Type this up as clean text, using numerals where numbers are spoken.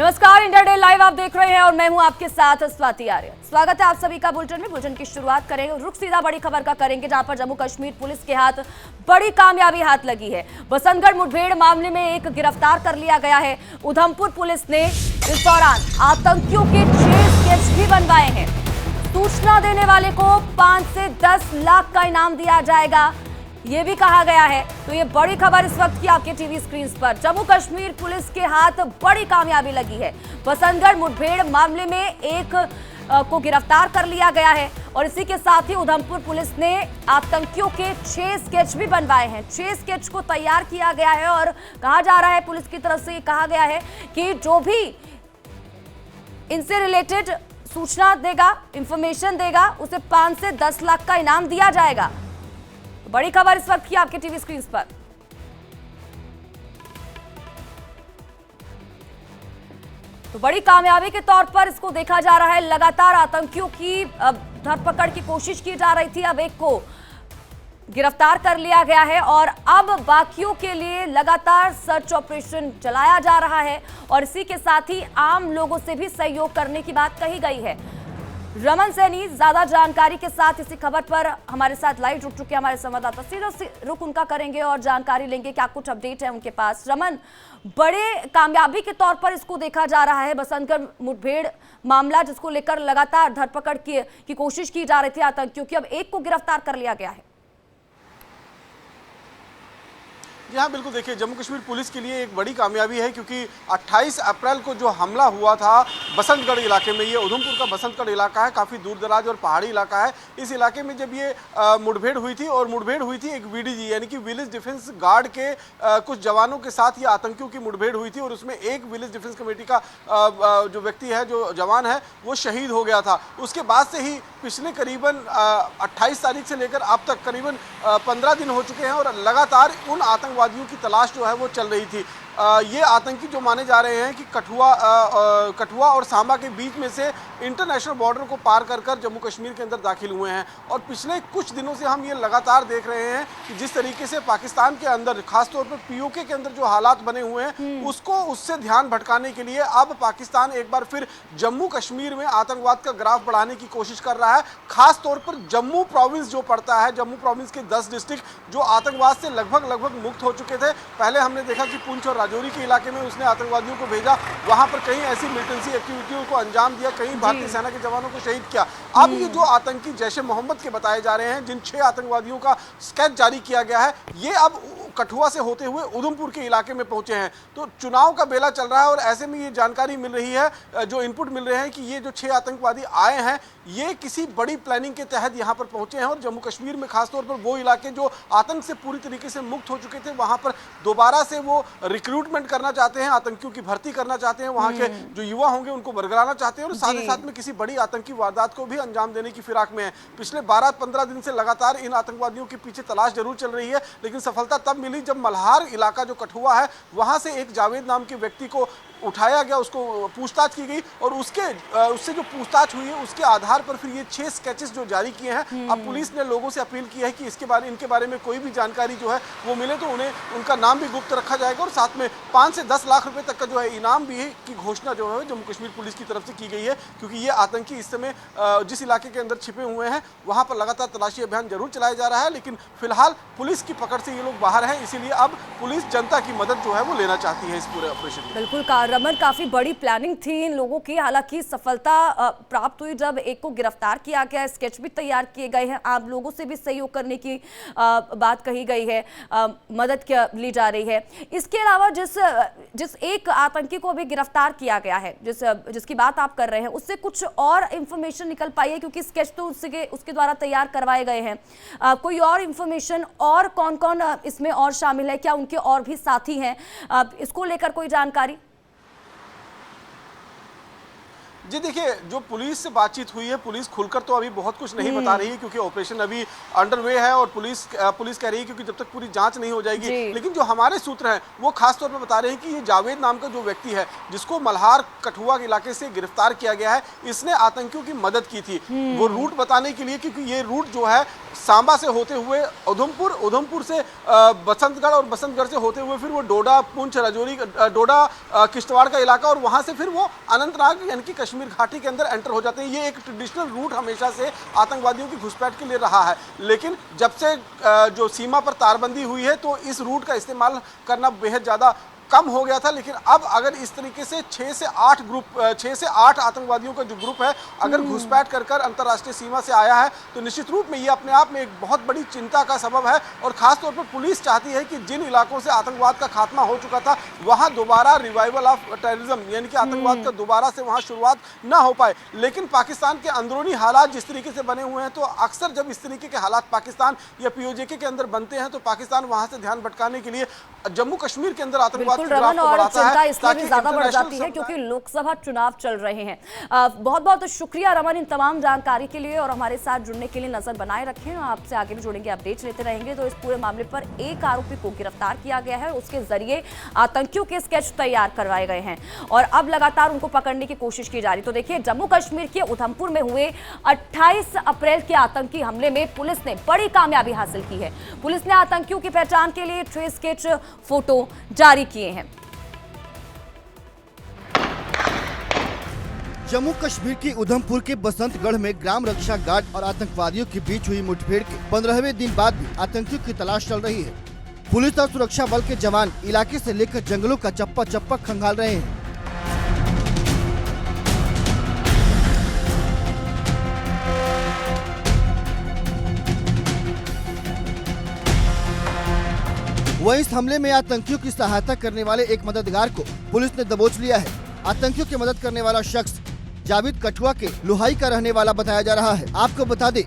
नमस्कार, India day live आप देख रहे हैं और मैं हूं आपके साथ स्वाति आर्य। स्वागत है आप सभी का बुलेटिन में। बुलेटिन की शुरुआत करेंगे, रुख सीधा बड़ी खबर का करेंगे, जहां पर जम्मू कश्मीर पुलिस के हाथ बड़ी कामयाबी हाथ लगी है। बसंतगढ़ मुठभेड़ मामले में एक गिरफ्तार कर लिया गया है। उधमपुर पुलिस ने इस दौरान आतंकियों के 6 स्केच भी बनवाए हैं। सूचना देने वाले को 5 से 10 लाख का इनाम दिया जाएगा, ये भी कहा गया है। तो ये बड़ी खबर इस वक्त की आपके टीवी स्क्रीन पर। जम्मू कश्मीर पुलिस के हाथ बड़ी कामयाबी लगी है। बसंतगढ़ मुठभेड़ मामले में एक को गिरफ्तार कर लिया गया है और इसी के साथ ही उधमपुर पुलिस ने आतंकियों के 6 स्केच भी बनवाए हैं। 6 स्केच को तैयार किया गया है और कहा जा रहा है, पुलिस की तरफ से ये कहा गया है कि जो भी इनसे रिलेटेड सूचना देगा, इंफॉर्मेशन देगा, उसे 5 से 10 लाख का इनाम दिया जाएगा। बड़ी खबर इस वक्त की आपके टीवी स्क्रीन पर। तो बड़ी कामयाबी के तौर पर इसको देखा जा रहा है। लगातार आतंकियों की धरपकड़ की कोशिश की जा रही थी, अब एक को गिरफ्तार कर लिया गया है और अब बाकियों के लिए लगातार सर्च ऑपरेशन चलाया जा रहा है और इसी के साथ ही आम लोगों से भी सहयोग करने की बात कही गई है। रमन सैनी ज्यादा जानकारी के साथ इसी खबर पर हमारे साथ लाइव जुड़ चुके हैं हमारे संवाददाता। सीधा रुख उनका करेंगे और जानकारी लेंगे क्या कुछ अपडेट है उनके पास। रमन, बड़े कामयाबी के तौर पर इसको देखा जा रहा है, बसंतगढ़ मुठभेड़ मामला जिसको लेकर लगातार धरपकड़ की कोशिश की जा रही थी आतंकियों की, अब एक को गिरफ्तार कर लिया गया है। जी हाँ, बिल्कुल। देखिए, जम्मू कश्मीर पुलिस के लिए एक बड़ी कामयाबी है क्योंकि 28 अप्रैल को जो हमला हुआ था बसंतगढ़ इलाके में, ये उधमपुर का बसंतगढ़ इलाका है, काफ़ी दूर दराज और पहाड़ी इलाका है। इस इलाके में जब ये मुठभेड़ हुई थी और मुठभेड़ हुई थी एक वीडीजी यानी कि विलेज डिफेंस गार्ड के कुछ जवानों के साथ ये आतंकियों की मुठभेड़ हुई थी और उसमें एक विलेज डिफेंस कमेटी का जो व्यक्ति है, जो जवान है, वो शहीद हो गया था। उसके बाद से ही पिछले करीबन 28 तारीख से लेकर अब तक करीबन 15 दिन हो चुके हैं और लगातार उन आतंकवादियों की तलाश जो है वो चल रही थी। ये आतंकी जो माने जा रहे हैं कि कठुआ और सांबा के बीच में से इंटरनेशनल बॉर्डर को पार कर कर जम्मू कश्मीर के अंदर दाखिल हुए हैं और पिछले कुछ दिनों से हम ये लगातार देख रहे हैं कि जिस तरीके से पाकिस्तान के अंदर खासतौर पर पीओके के अंदर जो हालात बने हुए हैं उससे ध्यान भटकाने के लिए अब पाकिस्तान एक बार फिर जम्मू कश्मीर में आतंकवाद का ग्राफ बढ़ाने की कोशिश कर रहा है। खासतौर पर जम्मू प्रोविंस जो पड़ता है, जम्मू प्रोविंस के 10 डिस्ट्रिक्ट जो आतंकवाद से लगभग मुक्त हो चुके थे। पहले हमने देखा कि पुंछ और राजौरी के इलाके में उसने आतंकवादियों को भेजा, वहां पर कहीं ऐसी मिलिटेंसी एक्टिविटियों को अंजाम दिया, कहीं भारतीय सेना के जवानों को शहीद किया। अब ये जो आतंकी जैशे मोहम्मद के बताए जा रहे हैं, जिन 6 आतंकवादियों का स्केच जारी किया गया है, ये अब कठुआ से होते हुए उधमपुर के इलाके में पहुंचे हैं। तो चुनाव का बेला चल रहा है और ऐसे में ये जानकारी मिल रही है, जो इनपुट मिल रहे हैं कि ये जो 6 आतंकवादी आए हैं, ये किसी बड़ी प्लानिंग के तहत यहाँ पर पहुंचे हैं और जम्मू कश्मीर में खासतौर पर वो इलाके जो आतंक से पूरी तरीके से मुक्त हो चुके थे, वहां पर दोबारा से वो रिक्रूटमेंट करना चाहते हैं, आतंकियों की भर्ती करना चाहते हैं, वहां के जो युवा होंगे उनको बरगलाना चाहते हैं और साथ ही साथ में किसी बड़ी आतंकी वारदात को भी अंजाम देने की फिराक में है। पिछले 12-15 दिन से लगातार इन आतंकवादियों के पीछे तलाश जरूर चल रही है, लेकिन सफलता तब मिली जब मल्हार इलाका जो कठुआ है, वहां से एक जावेद नाम के व्यक्ति को उठाया गया, उसको पूछताछ की गई और उससे जो पूछताछ हुई है उसके आधार पर फिर ये 6 स्केचेस जो जारी किए हैं। अब पुलिस ने लोगों से अपील की है कि इनके बारे में कोई भी जानकारी जो है वो मिले तो उन्हें उनका नाम भी गुप्त रखा जाएगा और साथ में 5 से 10 लाख रुपए तक का जो है इनाम भी है की घोषणा जो है जम्मू कश्मीर पुलिस की तरफ से की गई है, क्योंकि ये आतंकी इस समय जिस इलाके के अंदर छिपे हुए हैं वहां पर लगातार तलाशी अभियान जरूर चलाया जा रहा है, लेकिन फिलहाल पुलिस की पकड़ से ये लोग बाहर हैं। इसीलिए अब पुलिस जनता की मदद जो है वो लेना चाहती है इस पूरे ऑपरेशन में। बिल्कुल रमन, काफी बड़ी प्लानिंग थी इन लोगों की, हालांकि सफलता प्राप्त हुई जब एक को गिरफ्तार किया गया, स्केच भी तैयार किए गए हैं, आप लोगों से भी सहयोग करने की बात कही गई है, मदद ली जा रही है। इसके अलावा जिस एक आतंकी को भी गिरफ्तार किया गया है, जिसकी बात आप कर रहे हैं, उससे कुछ और इंफॉर्मेशन निकल पाई है, क्योंकि स्केच तो उसके द्वारा तैयार करवाए गए हैं। कोई और इंफॉर्मेशन और कौन-कौन इसमें और शामिल है, क्या उनके और भी साथी हैं, इसको लेकर कोई जानकारी? जी देखिए, जो पुलिस से बातचीत हुई है, पुलिस खुलकर तो अभी बहुत कुछ नहीं बता रही है क्योंकि ऑपरेशन अभी अंडरवे है और पुलिस कह रही है क्योंकि जब तक पूरी जांच नहीं हो जाएगी। लेकिन जो हमारे सूत्र हैं वो खास तौर पर बता रहे हैं कि ये जावेद नाम का जो व्यक्ति है, जिसको मल्हार कठुआ के इलाके से गिरफ्तार किया गया है, इसने आतंकियों की मदद की थी। वो रूट बताने के लिए, क्योंकि ये रूट जो है सांबा से होते हुए उधमपुर, उधमपुर से बसंतगढ़ और बसंतगढ़ से होते हुए फिर वो डोडा, पुंछ, राजौरी, डोडा, किश्तवाड़ का इलाका और वहाँ से फिर वो अनंतनाग यानी कि कश्मीर घाटी के अंदर एंटर हो जाते हैं। ये एक ट्रेडिशनल रूट हमेशा से आतंकवादियों की घुसपैठ के लिए रहा है, लेकिन जब से जो सीमा पर तारबंदी हुई है तो इस रूट का इस्तेमाल करना बेहद ज़्यादा कम हो गया था। लेकिन अब अगर इस तरीके से 6 से 8 आतंकवादियों का जो ग्रुप है अगर घुसपैठ कर अंतर्राष्ट्रीय सीमा से आया है तो निश्चित रूप में ये अपने आप में एक बहुत बड़ी चिंता का सबब है। और खासतौर पर पुलिस चाहती है कि जिन इलाकों से आतंकवाद का खात्मा हो चुका था वहां दोबारा रिवाइवल ऑफ टेररिज्म यानी कि आतंकवाद का दोबारा से वहां शुरुआत ना हो पाए। लेकिन पाकिस्तान के अंदरूनी हालात जिस तरीके से बने हुए हैं तो अक्सर जब इस तरीके के हालात पाकिस्तान या पीओजे के अंदर बनते हैं तो पाकिस्तान वहां से ध्यान भटकाने के लिए जम्मू कश्मीर के अंदर आतंकवाद रमन, और चिंता इसलिए भी ज्यादा बढ़ जाती है क्योंकि लोकसभा चुनाव चल रहे हैं। बहुत बहुत शुक्रिया रमन इन तमाम जानकारी के लिए और हमारे साथ जुड़ने के लिए। नजर बनाए रखें, आपसे आगे भी जुड़ेंगे, अपडेट्स लेते रहेंगे। तो इस पूरे मामले पर एक आरोपी को गिरफ्तार किया गया है, उसके जरिए आतंकियों के स्केच तैयार करवाए गए हैं और अब लगातार उनको पकड़ने की कोशिश की जा रही। तो देखिए, जम्मू कश्मीर के उधमपुर में हुए 28 अप्रैल के आतंकी हमले में पुलिस ने बड़ी कामयाबी हासिल की है। पुलिस ने आतंकियों की पहचान के लिए ट्रेस स्केच फोटो जारी किए हैं। जम्मू कश्मीर के उधमपुर के बसंतगढ़ में ग्राम रक्षा गार्ड और आतंकवादियों के बीच हुई मुठभेड़ के 15वें दिन बाद भी आतंकियों की तलाश चल रही है। पुलिस और सुरक्षा बल के जवान इलाके से लेकर जंगलों का चप्पा चप्पा खंगाल रहे हैं। वहीं इस हमले में आतंकियों की सहायता करने वाले एक मददगार को पुलिस ने दबोच लिया है। आतंकियों की मदद करने वाला शख्स जावेद कठुआ के लोहाई का रहने वाला बताया जा रहा है। आपको बता दें